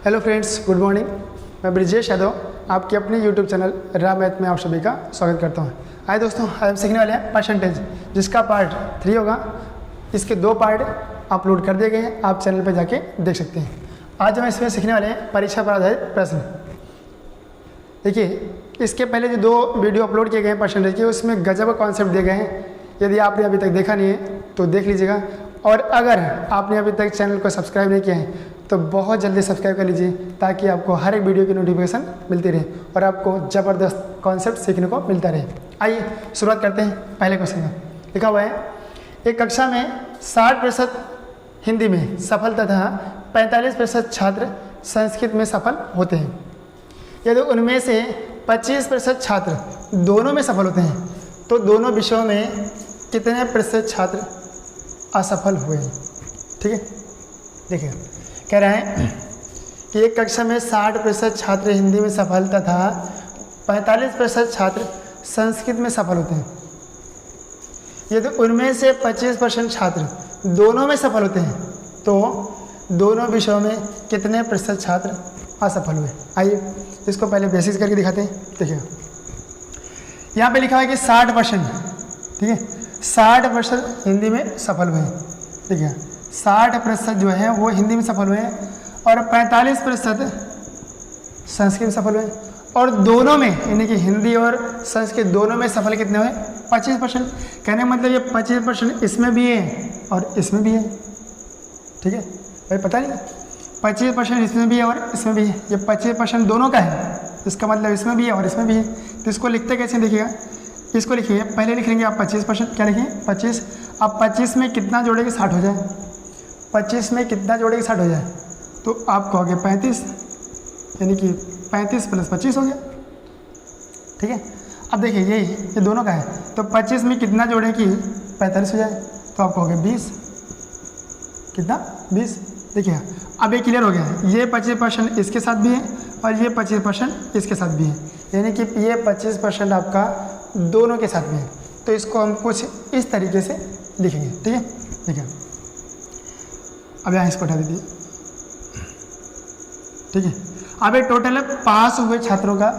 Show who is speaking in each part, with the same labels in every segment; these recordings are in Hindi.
Speaker 1: Hello friends, good morning. मैं ब्रिजेश यादव आपके अपने यूट्यूब चैनल राम मैथ में आप सभी का स्वागत करता हूं। आइए दोस्तों, आज हम सीखने वाले हैं परसेंटेज, जिसका पार्ट 3 होगा। इसके 2 पार्ट अपलोड कर दिए गए हैं, आप चैनल पर जाके देख सकते हैं। आज हम इसमें सीखने वाले हैं परीक्षा पर आधारित प्रश्न। देखिए, इसके पहले जो 2 वीडियो अपलोड किए गए हैं परसेंटेज के, उसमें गजब कॉन्सेप्ट दिए गए हैं। यदि आपने अभी तक देखा नहीं है तो देख लीजिएगा, और अगर आपने अभी तक चैनल को सब्सक्राइब नहीं किया है तो बहुत जल्दी सब्सक्राइब कर लीजिए, ताकि आपको हर एक वीडियो की नोटिफिकेशन मिलती रहे और आपको ज़बरदस्त कॉन्सेप्ट सीखने को मिलता रहे। आइए शुरुआत करते हैं पहले क्वेश्चन का। लिखा हुआ है, एक कक्षा में 60% हिंदी में सफल तथा 45% छात्र संस्कृत में सफल होते हैं। यदि उनमें से 25% छात्र दोनों में सफल होते हैं तो दोनों विषयों में कितने प्रतिशत छात्र असफल हुए हैं। ठीक है, देखिए कह रहे हैं कि एक कक्षा में 60% छात्र हिंदी में सफल तथा 45% छात्र संस्कृत में सफल होते हैं। यदि उनमें से 25% छात्र दोनों में सफल होते हैं तो दोनों विषयों में कितने प्रतिशत छात्र असफल हुए। आइए इसको पहले बेसिस करके दिखाते हैं। देखिए, यहाँ पे लिखा है कि 60%, ठीक है, 60% हिंदी में सफल हुए। देखिए 60% जो है वो हिंदी में सफल हुए और 45% संस्कृत में सफल हुए, और दोनों में यानी कि हिंदी और संस्कृत दोनों में सफल कितने हुए, 25%। कहने का मतलब ये 25% इसमें भी है और इसमें भी है। ठीक है भाई, पता नहीं 25% इसमें भी है और इसमें भी है, ये 25% दोनों का है, इसका मतलब इसमें भी है और इसमें भी है। तो इसको लिखते कैसे देखिएगा, इसको लिखिए, पहले लिख लेंगे आप 25%, क्या लिखिए 25। अब 25 में कितना जोड़ेंगे 60 हो जाए, 25 में कितना जोड़ेंगे 60 हो जाए, तो आप कहोगे 35, यानी कि 35 + 25 हो गया। ठीक है, अब देखिए ये दोनों का है, तो 25 में कितना जोड़ें कि 45 हो जाए, तो आप कहोगे 20, कितना 20। देखिए अब ये क्लियर हो गया है, ये 25% इसके साथ भी है और ये 25% इसके साथ भी है, यानी कि ये 25% आपका दोनों के साथ भी है। तो इसको हम कुछ इस तरीके से लिखेंगे। ठीक है, देखिए अब यहाँ इसको हटा दीजिए। ठीक है, अब ये टोटल पास हुए छात्रों का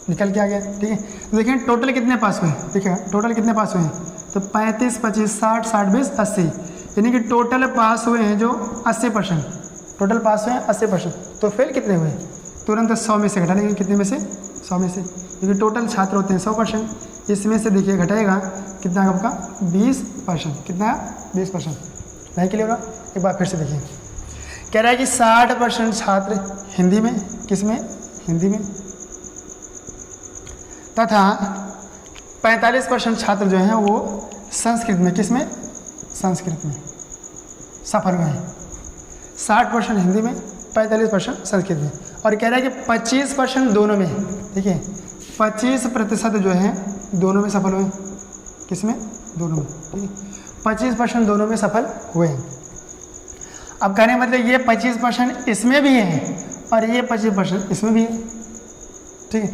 Speaker 1: निकल के आ गया। ठीक है, देखिए टोटल कितने पास हुए, देखिए टोटल कितने पास हुए हैं, तो 35, 25, 60, 60, 20, 80, यानी कि टोटल पास हुए हैं जो 80%, टोटल पास हुए हैं 80%। तो फेल कितने हुए, तुरंत 100 में से घटा लेंगे, कितने में से, 100 में से, क्योंकि टोटल छात्र होते हैं 100%, इसमें से देखिए घटाएगा कितना आपका 20%, कितना 20%। नहीं क्लियर होगा, एक बार फिर से देखिए, कह रहा है कि 60% छात्र हिंदी में, किस में, हिंदी में, तथा 45% छात्र जो हैं वो संस्कृत में, किस में, संस्कृत में सफल हुए हैं। 60% हिंदी में, 45% संस्कृत में, और कह रहा है कि 25% दोनों में, ठीक है, 25% जो है दोनों में सफल हुए, किस में, दोनों में। ठीक है, 25% दोनों में सफल हुए हैं। अब कहने मतलब ये 25% इसमें भी है और ये 25% इसमें भी है। ठीक है,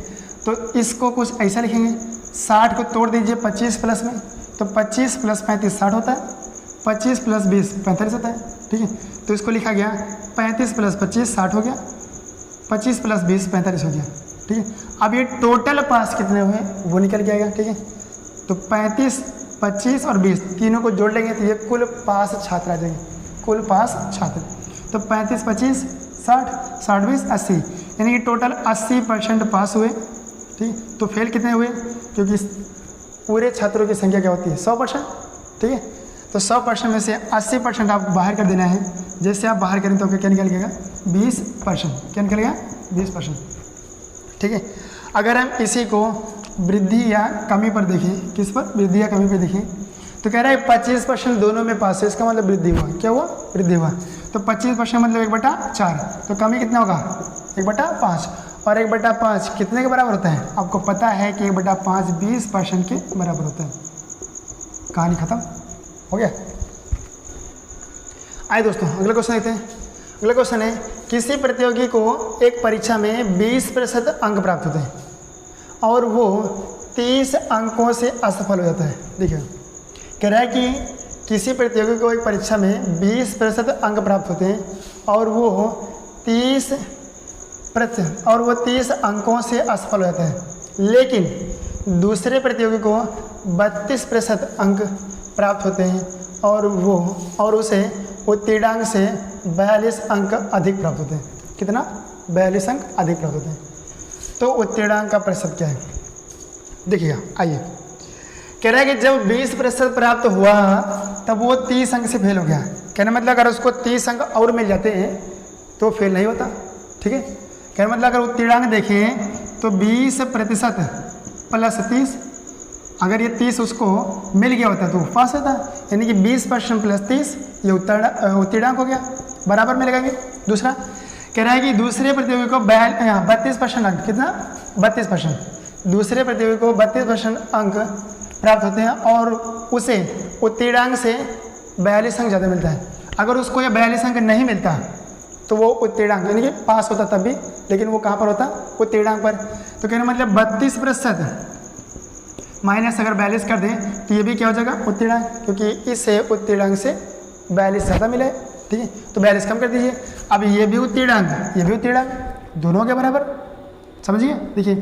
Speaker 1: तो इसको कुछ ऐसा लिखेंगे, 60 को तोड़ दीजिए 25 प्लस में, तो 25 + 35 60 होता है, 25 + 20 45 होता है। ठीक है, तो इसको लिखा गया 35 + 25 60 हो गया, 25 + 20 45 हो गया। ठीक है, अब ये टोटल पास कितने हुए वो निकल के आएगा। ठीक है, तो 35, 25 और 20 तीनों को जोड़ लेंगे तो ये कुल पास छात्र आ जाएंगे, कुल पास छात्र। तो 35, 25, 60, 60, 20, 80, यानी कि टोटल 80% पास हुए। ठीक, तो फेल कितने हुए, क्योंकि पूरे छात्रों की संख्या क्या होती है, 100%। ठीक है, तो 100% में से 80% आपको बाहर कर देना है। जैसे आप बाहर करें तो क्या निकलेगा, 20%, क्या निकलेगा, 20%। ठीक है, अगर हम इसी को वृद्धि या कमी पर देखें, किस पर, वृद्धि या कमी पर देखें, तो कह रहा है 25% दोनों में पास है, इसका मतलब वृद्धि हुआ, क्या हुआ, वृद्धि हुआ। तो 25% मतलब 1/4, तो कमी कितना होगा, 1/5, और 1/5 कितने के बराबर होता है, आपको पता है कि 1/5 20% के बराबर होता है। कहानी खत्म हो गया। आइए दोस्तों अगला क्वेश्चन देखते हैं। अगला क्वेश्चन है, किसी प्रतियोगी को एक परीक्षा में 20% अंक प्राप्त होते हैं और वो 30 अंकों से असफल हो जाता है। देखिए कह रहा है कि किसी प्रतियोगी को एक परीक्षा में 20% अंक प्राप्त होते हैं और वो 30% और वो 30 अंकों से असफल होता है, लेकिन दूसरे प्रतियोगी को 32% अंक प्राप्त होते हैं और उसे उत्तीर्णांक से 42 अंक अधिक प्राप्त होते हैं। कितना? 42 अंक अधिक प्राप्त होते हैं। तो उत्तीर्णांक का प्रतिशत क्या है? देखिएगा, आइए। कह रहा है कि जब 20% प्राप्त हुआ तब वो 30 अंक से फेल हो गया। कहने मतलब अगर उसको 30 अंक और मिल जाते हैं तो फेल नहीं होता। ठीक है, कहने मतलब अगर उत्तीर्णांक देखें तो 20% प्लस 30, अगर ये 30 उसको मिल गया होता तो पास होता, यानी कि 20% प्लस 30 ये उत्तीर्णांक हो गया, बराबर में लगाएंगे। दूसरा कह रहा है कि दूसरे प्रतियोगी को 32% अंक, कितना? 32%, दूसरे प्रतियोगी को 32% अंक प्राप्त होते हैं और उसे उत्तीर्णांक से 42 अंक ज़्यादा मिलता है। अगर उसको ये 42 अंक नहीं मिलता तो वो उत्तीर्णांक यानी कि पास होता तब भी, लेकिन वो कहाँ पर होता? उत्तीर्णांक पर। तो कहने मतलब 32% माइनस अगर 42 कर दें तो ये भी क्या हो जाएगा? उत्तीर्णांक, क्योंकि इसे उत्तीर्णांक से 42 ज़्यादा मिला है। ठीक है, तो 42 कम कर दीजिए। अब ये भी उत्तीर्णांक, ये भी उत्तीर्णांक, दोनों के बराबर। समझिए, देखिए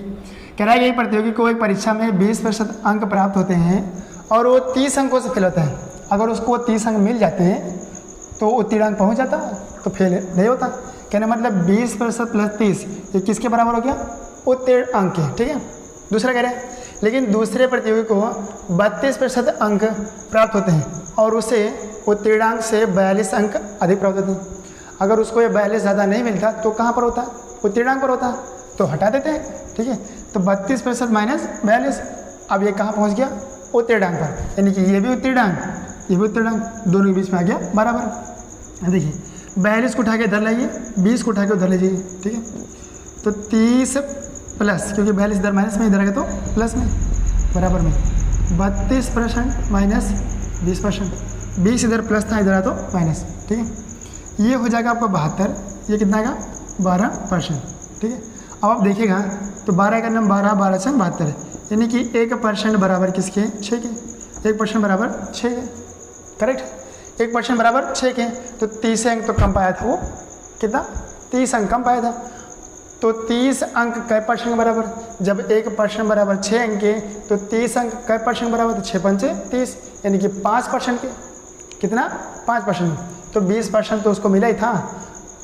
Speaker 1: कह रहा है यही प्रतियोगी को एक परीक्षा में 20% अंक प्राप्त होते हैं और वो 30 अंकों से फेल होता है। अगर उसको 30 अंक मिल जाते हैं तो उत्तीर्णांक पहुंच जाता, तो फेल नहीं होता। कहने मतलब 20% प्लस 30 ये किसके बराबर हो गया? उत्तीर्ण अंक के। ठीक है, दूसरा कह रहे हैं लेकिन दूसरे प्रतियोगी को 32% अंक प्राप्त होते हैं और उसे उत्तीर्णांक से 42 अंक अधिक प्राप्त होते हैं। अगर उसको ये 42 ज़्यादा नहीं मिलता तो कहाँ पर होता? उत्तीर्णांक पर होता, तो हटा देते हैं। ठीक है, तो 32% माइनस 42, अब ये कहाँ पहुँच गया? उत्तीर्णांक पर, यानी कि ये भी उत्तीर्णांक, ये भी उत्तीर्णांक, दोनों के बीच में आ गया बराबर। देखिए 42 को उठा के इधर लाइए, 20 को उठा के उधर ले जाइए। ठीक है, तो 30 प्लस, क्योंकि 42 इधर माइनस में, इधर आ गया तो प्लस में, बराबर में 32% माइनस 20%, 20 इधर प्लस था, इधर आ तो माइनस। ठीक है, ये हो जाएगा आपका 72, ये कितना आएगा? 12%। ठीक है, अब आप देखिएगा तो 12 का नाम 12, 12 से 72, यानी कि 1% बराबर किसके? 6 के। 1% बराबर 6 के, करेक्ट। 1% बराबर 6 के, तो 30 अंक तो कम पाया था वो, कितना? 30 अंक कम पाया था। तो 30 अंक कै % बराबर? जब 1% बराबर 6 अंक के तो 30 अंक कै % बराबर? तो 6 पंचे 30, यानी कि 5% के। कितना? 5%। तो 20% तो उसको मिला ही था।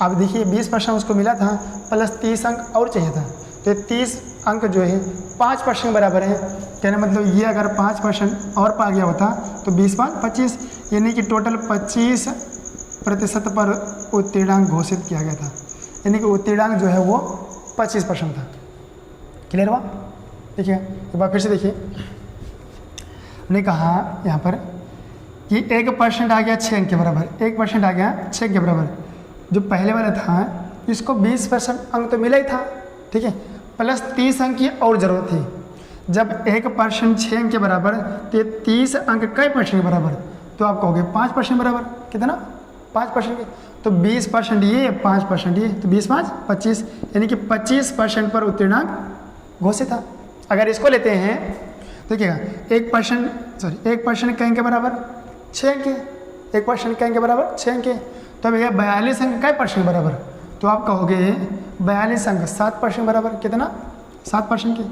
Speaker 1: अब देखिए 20% उसको मिला था प्लस 30 अंक और चाहिए था, तो 30 अंक जो है 5% बराबर है। कहने मतलब ये अगर 5% और पा गया होता तो 20 5 25, यानी कि टोटल 25% पर उत्तीर्णांक घोषित किया गया था, यानी कि उत्तीर्णांक जो है वो 25% था। क्लियर हुआ? देखिए एक बार फिर से देखिए, हमने कहा यहाँ पर कि 1% आ गया 6 अंक के बराबर, 1% आ गया 6 अंक के बराबर। जो पहले वाला था इसको 20% अंक तो मिला ही था, ठीक है, प्लस 30 अंक की और ज़रूरत थी। जब 1% 6 अंक के बराबर तो 30 अंक कै % के बराबर? तो आप कहोगे 5% बराबर। कितना? 5% के, तो 20% ये, 5% ये, तो 20 5 25, यानी कि 25% पर उत्तीर्णांक घोषित था। अगर इसको लेते हैं देखिएगा 1% कै अंक के बराबर? 6 अंक के। 1% कै अंक के बराबर? 6 अंक के। तो अब ये 42 अंक कै % के बराबर? तो आप कहोगे 42 अंक 7% बराबर। कितना? 7% के।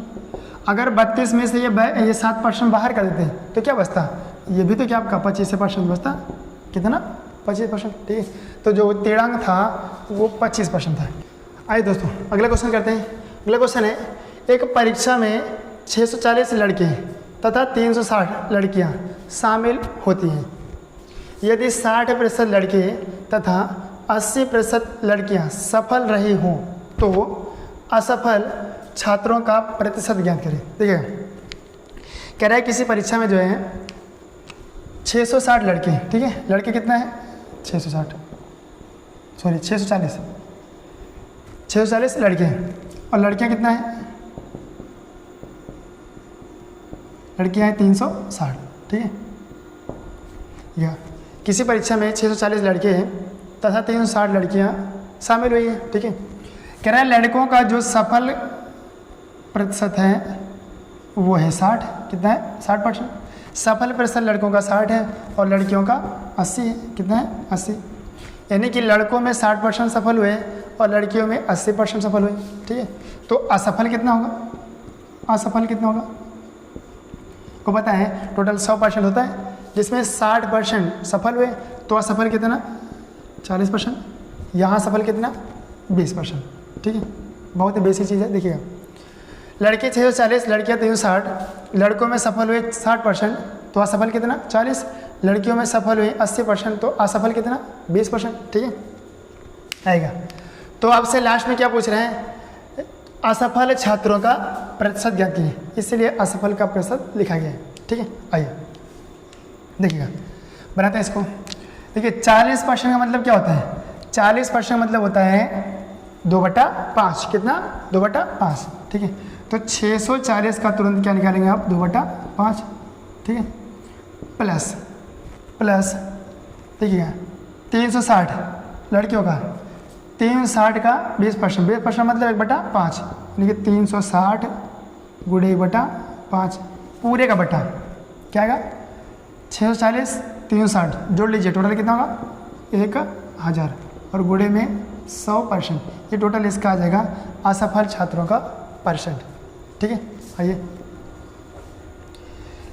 Speaker 1: अगर 32 में से ये 7% बाहर कर देते हैं तो क्या बचता? ये भी तो क्या आपका 25% बचता। कितना? 25%। ठीक है, तो जो उत्तीर्णांक था वो 25% था। आइए दोस्तों अगला क्वेश्चन करते हैं। अगला क्वेश्चन है, एक परीक्षा में 640 लड़के तथा 360 लड़कियां शामिल होती हैं। यदि 60% लड़के तथा 80% लड़कियां सफल रही हों तो असफल छात्रों का प्रतिशत ज्ञात करें। देखिए कह रहा है किसी परीक्षा में जो है 660 लड़के हैं, ठीक है, लड़के कितना है? 640 लड़के हैं और लड़कियां कितना है? लड़कियां हैं 360। ठीक है, या किसी परीक्षा में 640 लड़के हैं तथा 360 लड़कियां शामिल हुई हैं। ठीक है, कह रहा है लड़कों का जो सफल प्रतिशत है वो है 60। कितना है? 60%। सफल प्रतिशत लड़कों का 60 है और लड़कियों का 80 है। कितना है? 80, यानी कि लड़कों में 60% सफल हुए और लड़कियों में 80% सफल हुए। ठीक है, तो असफल कितना होगा? असफल कितना होगा को पता है? टोटल 100% होता है, जिसमें 60% सफल हुए, तो असफल कितना? 40%। यहाँ सफल कितना? 20%। ठीक है, बहुत ही बेसिक चीज़ है। देखिएगा, लड़के 640, लड़कियाँ 360, लड़कों में सफल हुए 60%, तो असफल कितना? 40। लड़कियों में सफल हुए 80%, तो असफल कितना? 20%। ठीक है, आएगा। तो आपसे लास्ट में क्या पूछ रहे हैं? असफल छात्रों का प्रतिशत ज्ञात कीजिए, इसलिए असफल का प्रतिशत लिखा गया है। ठीक है, आइए देखिएगा, बनाते हैं इसको। देखिए 40% का मतलब क्या होता है? 40% मतलब होता है 2/5। कितना? 2/5। ठीक है, तो 640 का तुरंत क्या निकालेंगे आप? 2/5। ठीक है, प्लस देखिएगा 360 लड़कियों का, 360 का 20%, 20% मतलब 1/5, यानी कि 360 गुणे 1/5 पूरे का बटा क्या आएगा? 640 360 जोड़ लीजिए, टोटल कितना होगा? 1000 और गुणे में 100%, ये टोटल इसका आ जाएगा असफल छात्रों का परसेंट। ठीक है, आइए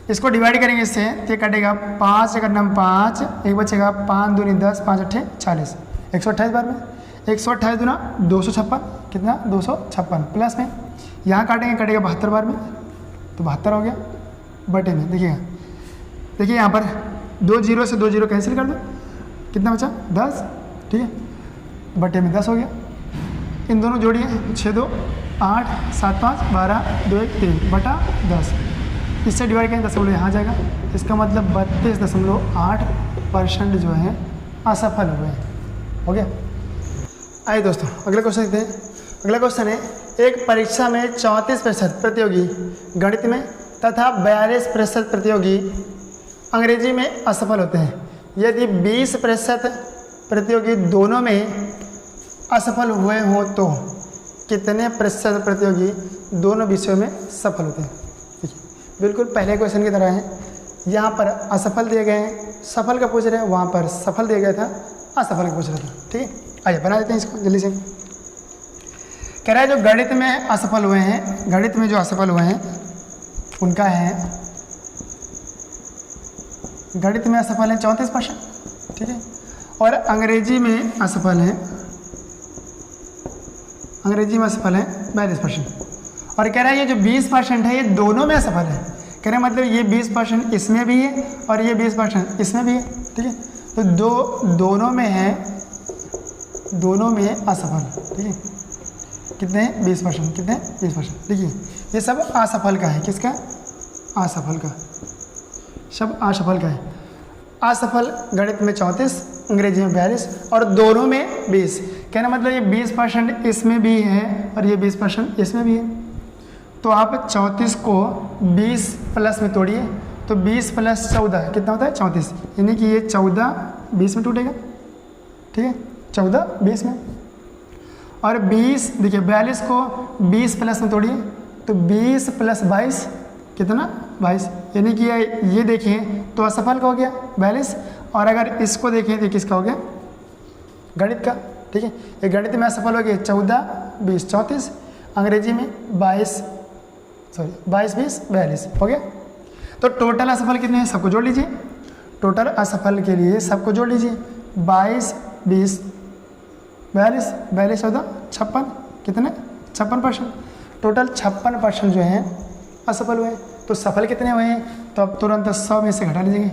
Speaker 1: इसको डिवाइड करेंगे इससे, ये कटेगा 5 का नाम 5, एक बचेगा 5 दूनी 10, 5 अट्ठे 40, 128 बार में 128 दूना 256, कितना? 256 प्लस में यहाँ काटेंगे, कटेगा 72 बार में, तो 72 हो गया बटे में। देखिए यहाँ पर 2 0 से 2 0 कैंसिल कर दो, कितना बचा? 10। ठीक है, बटे में 10 हो गया। इन दोनों जोड़िए, 6 2 8 7 5 12 2 1 3 बटा 10, इससे डिवाइड करें 10 यहाँ जाएगा, इसका मतलब 32.8% जो है असफल हुए हैं। हो गया। आइए दोस्तों अगले क्वेश्चन देखते हैं। अगला क्वेश्चन है, एक परीक्षा में 34% प्रतियोगी गणित में तथा 42% प्रतियोगी अंग्रेजी में असफल होते हैं। यदि 20% प्रतियोगी दोनों में असफल हुए हों तो कितने प्रतिशत प्रतियोगी दोनों विषयों में सफल होते हैं? बिल्कुल पहले क्वेश्चन की तरह है, यहाँ पर असफल दिए गए हैं, सफल का पूछ रहे हैं, वहाँ पर सफल दिया गया था, असफल का पूछ रहा था। ठीक है, आइए बना देते हैं इसको जल्दी से। कह रहा है जो गणित में असफल हुए हैं, गणित में जो असफल हुए हैं उनका है, गणित में असफल है 34%। ठीक है, और अंग्रेजी में असफल है, अंग्रेजी में असफल है 42%। और कह रहा है ये जो 20% है ये दोनों में असफल है। कह रहे हैं मतलब ये 20% इसमें भी है और ये 20% इसमें भी है। ठीक है, तो दोनों में है, दोनों में असफल। ठीक है, कितने? 20%। कितने? 20%। देखिए ये सब असफल का है, किसका? असफल का, सब असफल का है। असफल गणित में 34, अंग्रेजी में 42 और दोनों में 20। कहना मतलब ये 20% इसमें भी है और ये 20% इसमें भी है। तो आप 34 को 20 प्लस में तोड़िए, तो 20 प्लस 14 कितना होता है? 34, यानी कि ये 14 20 में टूटेगा। ठीक है, 14 20 में। और 20 देखिए 42 को 20 प्लस में तोड़िए, तो 20 प्लस 22 कितना? 22, यानी कि ये देखिए तो असफल का हो गया 42, और अगर इसको देखें तो किसका हो गया? गणित का। ठीक है, ये गणित में असफल हो गया 14 20 34, अंग्रेजी में 22 20 42 हो गया। तो टोटल असफल कितने हैं? सबको जोड़ लीजिए, टोटल असफल के लिए सबको जोड़ लीजिए, 22 20 42 42 14 56, कितने? 56%। टोटल 56% जो है असफल हुए। तो सफल कितने हुए हैं? तो अब तुरंत 100 में से घटा लीजिए,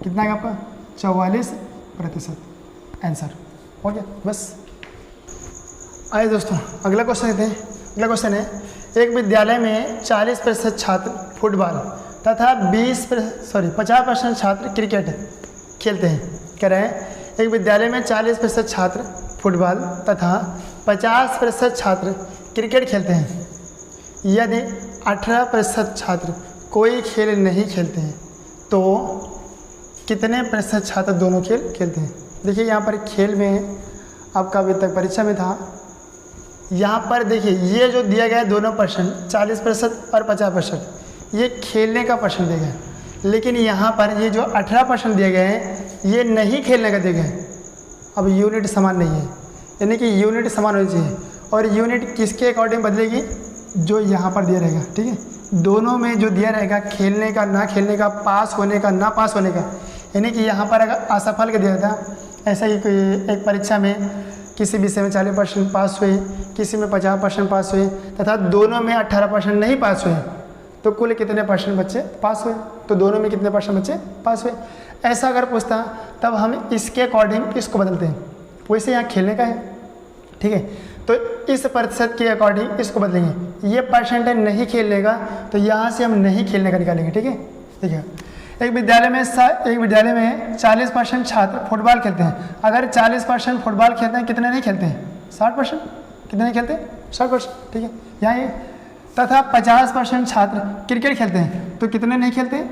Speaker 1: कितना है आपका? 44%। आंसर हो गया बस। आइए दोस्तों अगला क्वेश्चन लेते हैं। अगला क्वेश्चन है, एक विद्यालय में 40% छात्र फुटबॉल तथा 50% छात्र क्रिकेट खेलते हैं। कह रहे हैं एक विद्यालय में 40% छात्र फुटबॉल तथा 50% छात्र क्रिकेट खेलते हैं। यदि 18% छात्र कोई खेल नहीं खेलते हैं तो कितने प्रतिशत छात्र दोनों खेल खेलते हैं? देखिए यहाँ पर खेल में आपका अभी तक परीक्षा में था, यहाँ पर देखिए ये जो दिया गया है दोनों परसेंट 40% और 50%, ये खेलने का परसेंट दिया गया है। लेकिन यहाँ पर ये जो 18% दिए गए हैं ये नहीं खेलने का दिए गए हैं। अब यूनिट समान नहीं है, यानी कि यूनिट समान होनी चाहिए। और यूनिट किसके अकॉर्डिंग बदलेगी? जो यहाँ पर दिया रहेगा, ठीक है। दोनों में जो दिया रहेगा, खेलने का ना खेलने का, पास होने का ना पास होने का, यानी कि यहाँ पर अगर असफल का दिया था, ऐसा ही कोई एक परीक्षा में किसी विषय में 40% पास हुए, किसी में 50% पास हुए तथा दोनों में 18% नहीं पास हुए, तो कुल कितने परसेंट बच्चे पास हुए? तो दोनों में कितने परसेंट बच्चे पास हुए? ऐसा अगर पूछता तब हम इसके अकॉर्डिंग इसको बदलते हैं। वैसे यहाँ खेलने का है, ठीक है, तो इस प्रतिशत के अकॉर्डिंग इसको बदलेंगे। ये परसेंटेज नहीं खेलने का, तो यहाँ से हम नहीं खेलने का निकालेंगे, ठीक है। देखिए, एक विद्यालय में 40% छात्र फुटबॉल खेलते हैं। अगर 40% फुटबॉल खेलते हैं, कितने नहीं खेलते हैं? 60%। कितने नहीं खेलते? 60%, ठीक है। यहाँ ये तथा 50% छात्र क्रिकेट खेलते हैं, तो कितने नहीं खेलते?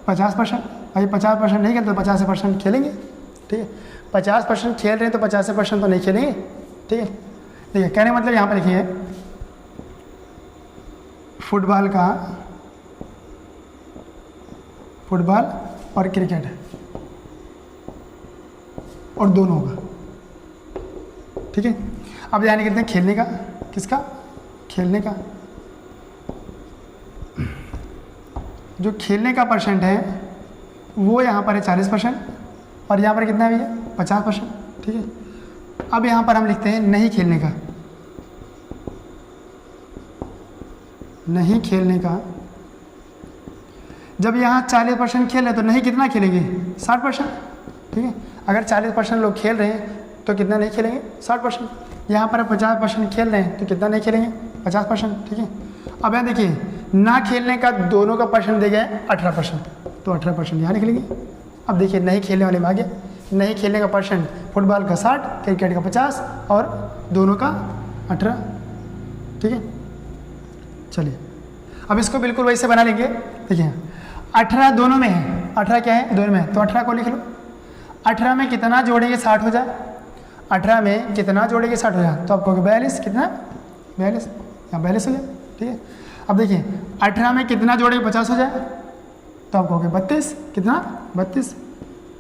Speaker 1: 50%। भाई 50% नहीं खेलते तो 50% खेलेंगे, ठीक है। 50% खेल रहे हैं तो 50% तो नहीं खेलेंगे, ठीक है। देखिए, कहने का मतलब यहाँ पर लिखिए फुटबॉल और क्रिकेट और दोनों का, ठीक है। अब ध्यान करते हैं खेलने का। किसका? खेलने का। जो खेलने का परसेंट है वो यहाँ पर है 40% और यहाँ पर कितना है भैया? 50%, ठीक है। अब यहाँ पर हम लिखते हैं नहीं खेलने का। नहीं खेलने का, जब यहाँ 40% खेल रहे हैं तो नहीं कितना खेलेंगे? 60%, ठीक है। अगर 40% लोग खेल रहे हैं तो कितना नहीं खेलेंगे? 60%। यहाँ पर 50% खेल रहे हैं तो कितना नहीं खेलेंगे? 50%, ठीक है। अब यहाँ देखिए, ना खेलने का दोनों का परसेंट दे गया 18%, तो 18% यहाँ निकलेंगे। अब देखिए, नहीं खेलने वाले में आ गया। नहीं खेलने का परसेंट फुटबॉल का 60, क्रिकेट का 50 और दोनों का 18, ठीक है। चलिए, अब इसको बिल्कुल वैसे बना लेंगे। देखिए, 18 दोनों में है। 18 क्या है? दोनों में है, तो 18 को लिख लो। 18 में कितना जोड़ेंगे 60 हो जाए? 18 में कितना जोड़ेंगे 60 हो जाए? तो आपको 42, कितना? 42, यहाँ 42 हो जाए, ठीक है। अब देखिए, 18 में कितना जोड़ेंगे 50 हो जाए? तो आप कहोगे 32, कितना? 32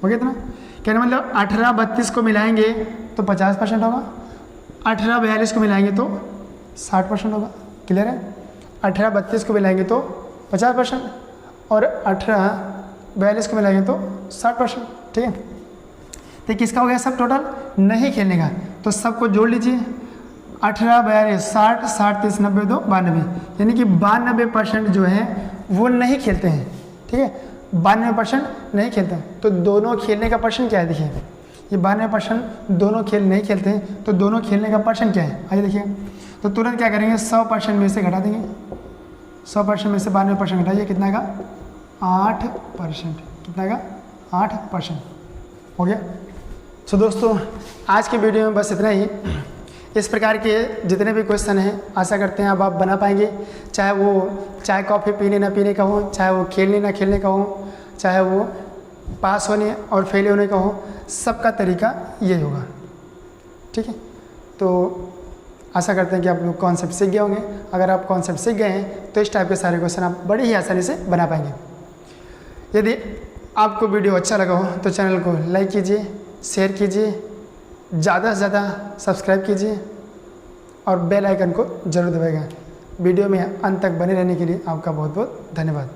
Speaker 1: हो गया। इतना कहने मतलब 18 32 को मिलाएंगे तो 50% होगा, 18 42 को मिलाएंगे तो 60% होगा। क्लियर है? 18 32 को मिलाएंगे तो 50% और 18 42 को मिलाएंगे तो 60%, ठीक है। तो किसका हो गया सब टोटल? नहीं खेलने का। तो सबको जोड़ लीजिए। 18 42 60 60 30 90 2 92, यानी कि 92% जो है वो नहीं खेलते हैं, ठीक है। 92% नहीं खेलते हैं। तो दोनों खेलने का परसेंट क्या है? देखिए, ये 92% दोनों नहीं खेलते हैं, तो दोनों खेलने का परसेंट क्या है? आइए देखिए, तो तुरंत क्या करेंगे? 100% में से घटा देंगे। 100% में से 92% घटाइए, कितना आएगा? 8%। कितना आएगा? 8% हो गया। सो दोस्तों, आज की वीडियो में बस इतना ही। इस प्रकार के जितने भी क्वेश्चन हैं, आशा करते हैं अब आप बना पाएंगे। चाहे वो चाय कॉफ़ी पीने ना पीने का हो, चाहे वो खेलने ना खेलने का हो, चाहे वो पास होने और फेल होने का हो, सबका तरीका यही होगा, ठीक है। तो आशा करते हैं कि आप लोग कॉन्सेप्ट सीख गए होंगे। अगर आप कॉन्सेप्ट सीख गए हैं तो इस टाइप के सारे क्वेश्चन आप बड़ी ही आसानी से बना पाएंगे। यदि आपको वीडियो अच्छा लगा हो तो चैनल को लाइक कीजिए, शेयर कीजिए, ज़्यादा से ज़्यादा सब्सक्राइब कीजिए और बेल आइकन को जरूर दबाइएगा। वीडियो में अंत तक बने रहने के लिए आपका बहुत बहुत धन्यवाद।